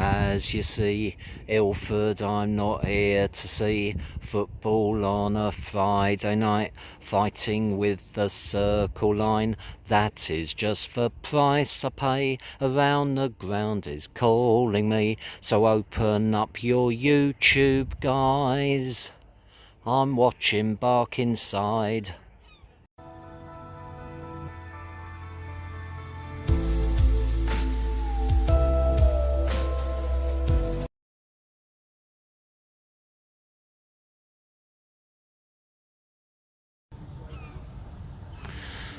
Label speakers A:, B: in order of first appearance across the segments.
A: As you see, Ilford, I'm not here to see football on a Friday night, fighting with the circle line. That is just the price I pay. Around the ground is calling me, so open up your YouTube, guys. I'm watching Barkingside.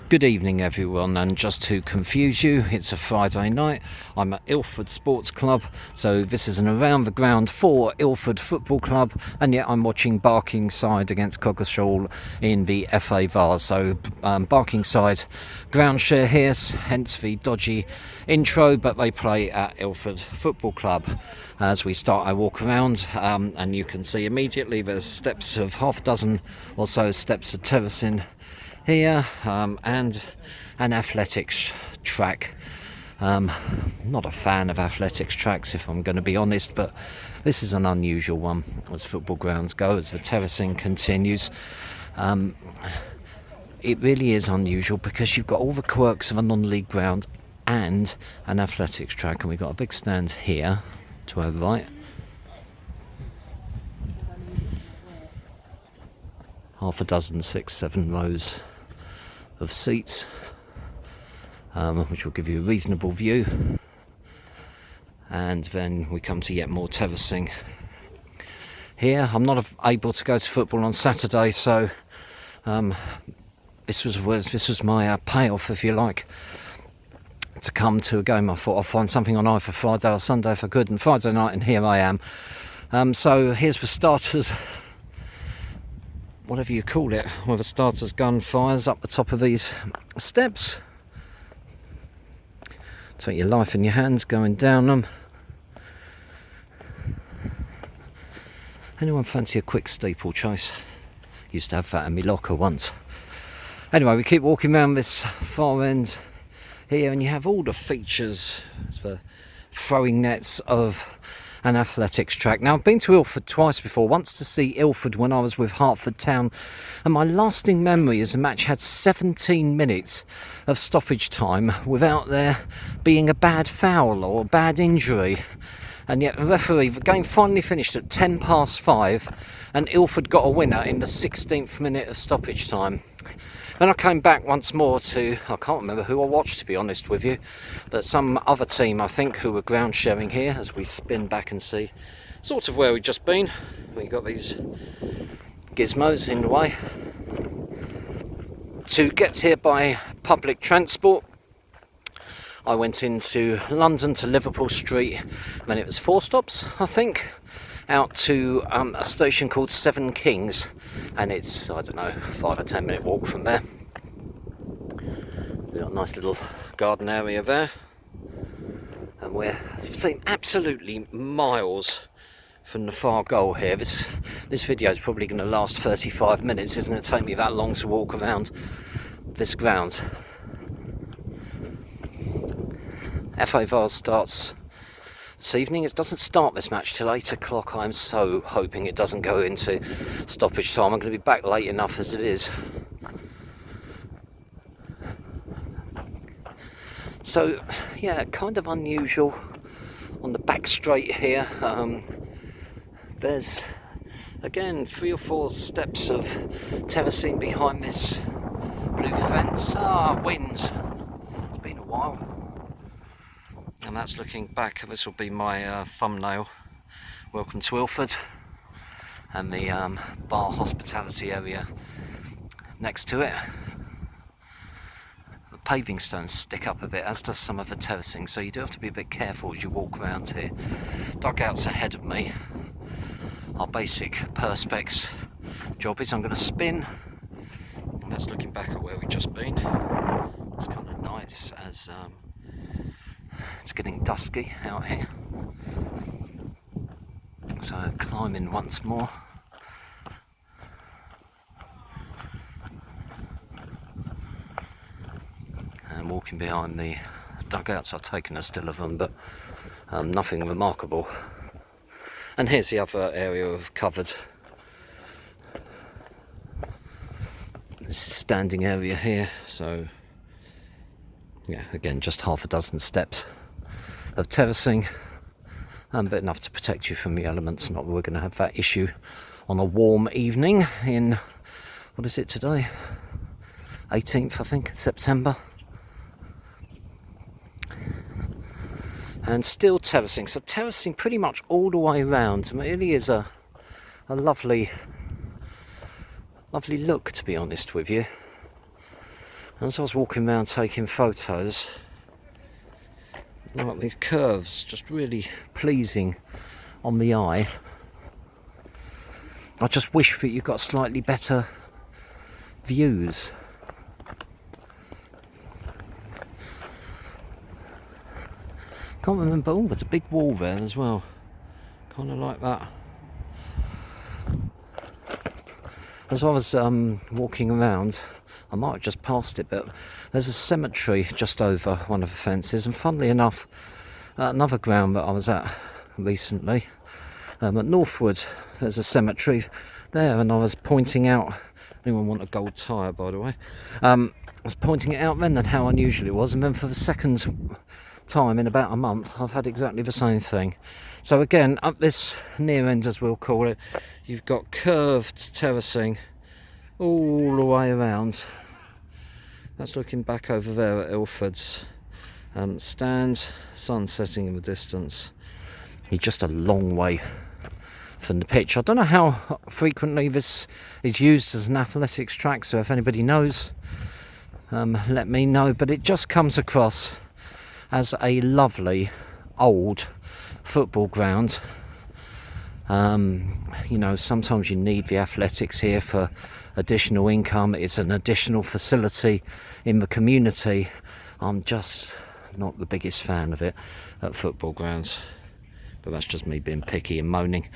A: Good evening everyone, and just to confuse you, it's a Friday night. I'm at Ilford Sports Club, so this is an around the ground for Ilford Football Club, and yet I'm watching Barkingside against Coggleshall in the FA Vase. So Barkingside ground share here, hence the dodgy intro, but they play at Ilford Football Club. As we start our walk around, and you can see immediately there's steps of half a dozen or so steps of terracing here, and an athletics track. Not a fan of athletics tracks, if I'm going to be honest, but this is an unusual one as football grounds go, as the terracing continues. It really is unusual because you've got all the quirks of a non-league ground and an athletics track, and we've got a big stand here to our right. Half a dozen, 6, 7 rows of seats, which will give you a reasonable view, and then we come to yet more terracing here. I'm not able to go to football on Saturday, so this was my payoff, if you like, to come to a game. I thought I'd find something on either Friday or Sunday if I could, and Friday night, and here I am. So here's the starters, whatever you call it, where the starters gun fires up the top of these steps. Take your life in your hands going down them. Anyone fancy a quick steeplechase? Used to have that in my locker once. Anyway, we keep walking around this far end here, and you have all the features for throwing nets of an athletics track. Now, I've been to Ilford twice before, once to see Ilford when I was with Hertford Town, and my lasting memory is the match had 17 minutes of stoppage time without there being a bad foul or a bad injury, and yet the referee, the game finally finished at 5:10, and Ilford got a winner in the 16th minute of stoppage time. Then I came back once more to, I can't remember who I watched, to be honest with you, but some other team, I think, who were ground sharing here, as we spin back and see sort of where we've just been. We've got these gizmos in the way. To get here by public transport, I went into London to Liverpool Street, and it was 4 stops, I think, out to a station called Seven Kings, and it's, I don't know, 5 or 10 minute walk from there. We've got a nice little garden area there, and we're seen absolutely miles from the far goal here. This video is probably going to last 35 minutes. It's going to take me that long to walk around this ground. FA Vase starts this evening. It doesn't start this match till 8 o'clock. I'm so hoping it doesn't go into stoppage time. I'm going to be back late enough as it is. So yeah, kind of unusual on the back straight here. There's again 3 or 4 steps of terracing behind this blue fence. Wind. It's been a while. And that's looking back. This will be my thumbnail. Welcome to Ilford, and the bar hospitality area next to it. The paving stones stick up a bit, as does some of the terracing, so you do have to be a bit careful as you walk around here. Dugouts ahead of me. Our basic perspex job is I'm going to spin, and that's looking back at where we've just been. It's kind of nice as it's getting dusky out here, so climbing once more. And walking behind the dugouts. I've taken a still of them, but nothing remarkable. And here's the other area we've covered. This is standing area here, so yeah, again, just half a dozen steps of terracing, but enough to protect you from the elements. Not that we're going to have that issue on a warm evening in, what is it today? 18th, I think, September. And still terracing, so terracing pretty much all the way around. It really is a lovely look, to be honest with you. And as I was walking around taking photos, like these curves, just really pleasing on the eye. I just wish that you got slightly better views. Can't remember. Oh, there's a big wall there as well. Kind of like that. As I was walking around, I might have just passed it, but there's a cemetery just over one of the fences, and funnily enough, another ground that I was at recently, at Northwood, there's a cemetery there, and I was pointing out, anyone want a gold tyre, by the way, I was pointing it out then and how unusual it was, and then for the second time in about a month I've had exactly the same thing. So again, up this near end, as we'll call it, you've got curved terracing all the way around. That's looking back over there at Ilford's stand, sun setting in the distance. You're just a long way from the pitch. I don't know how frequently this is used as an athletics track, so if anybody knows, let me know, but it just comes across as a lovely old football ground. You know, sometimes you need the athletics here for additional income. It's an additional facility in the community. I'm just not the biggest fan of it at football grounds, but that's just me being picky and moaning.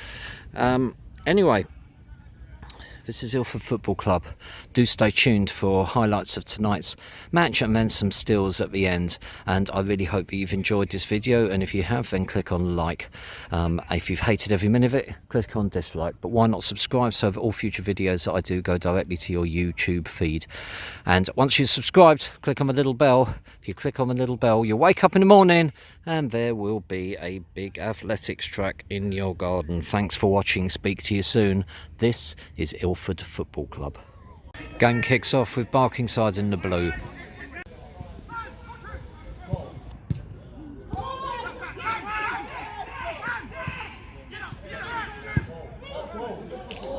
A: Anyway, this is Ilford Football Club. Do stay tuned for highlights of tonight's match and then some stills at the end. And I really hope that you've enjoyed this video. And if you have, then click on like. If you've hated every minute of it, click on dislike. But why not subscribe so that all future videos that I do go directly to your YouTube feed. And once you've subscribed, click on the little bell. If you click on the little bell, you'll wake up in the morning and there will be a big athletics track in your garden. Thanks for watching. Speak to you soon. This is Ilford Football Club. Game kicks off with Barkingside in the blue.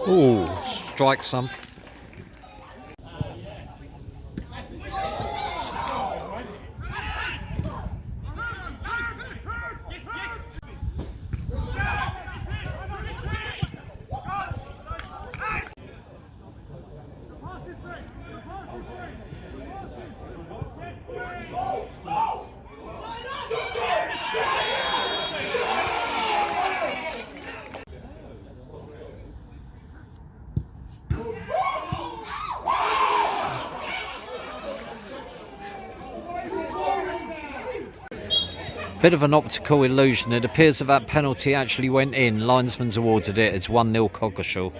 A: Ooh, strike some. Bit of an optical illusion. It appears that penalty actually went in. Linesman's awarded it. It's 1-0 Coggleshall.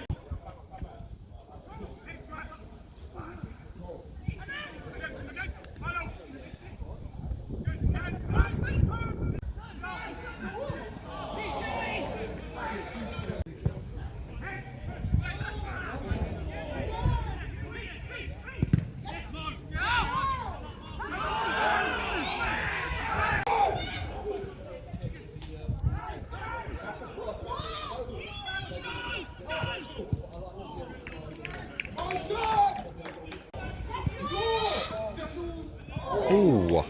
A: Ooh.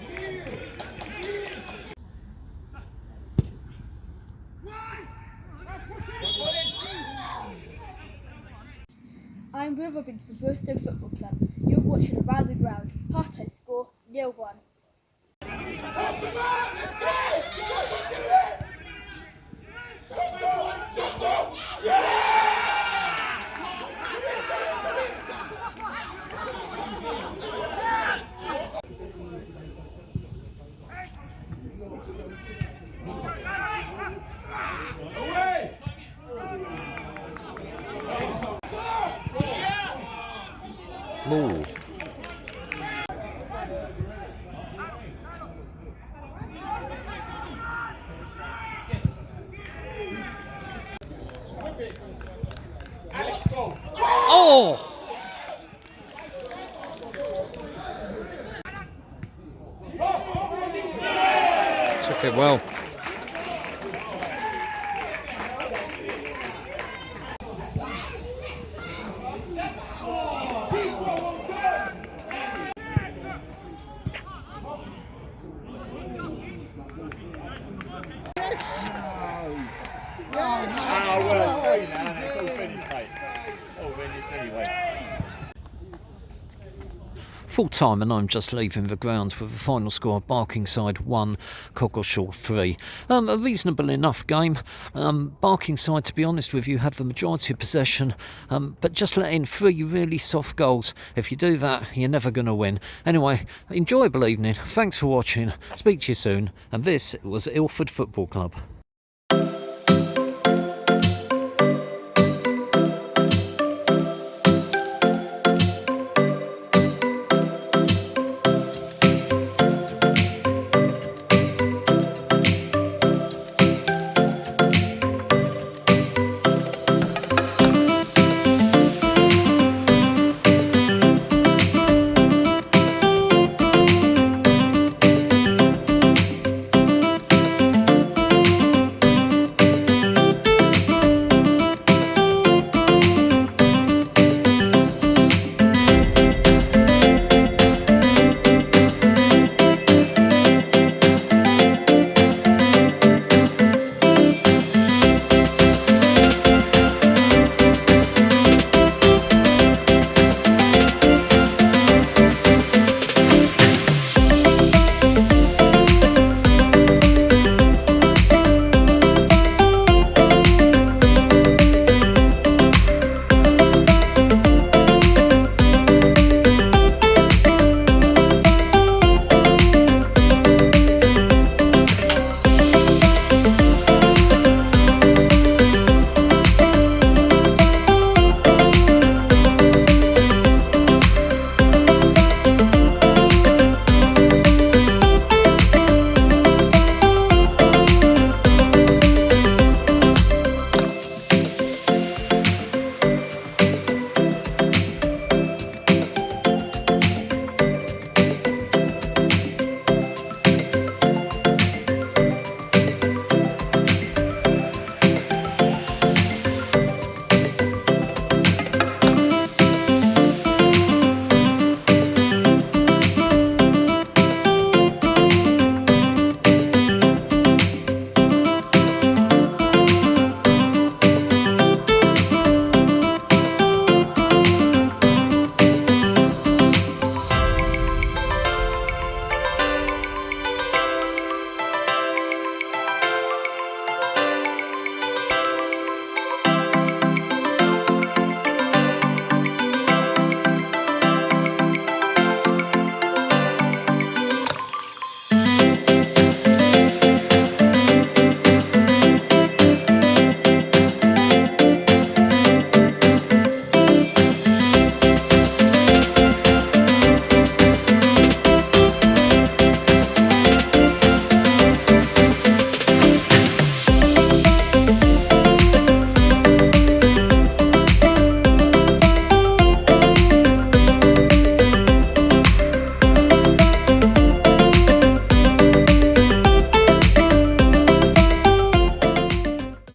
B: I'm Will Robbins for Bristol Football Club. You're watching Around the Ground. Half-time score 0-1.
A: Ooh. Oh! Took it well. Full time, and I'm just leaving the ground with a final score of Barkingside 1, Coggleshall 3. A reasonable enough game. Barkingside, to be honest with you, had the majority of possession, but just let in 3 really soft goals. If you do that, you're never going to win. Anyway, enjoyable evening. Thanks for watching. Speak to you soon. And this was Ilford Football Club.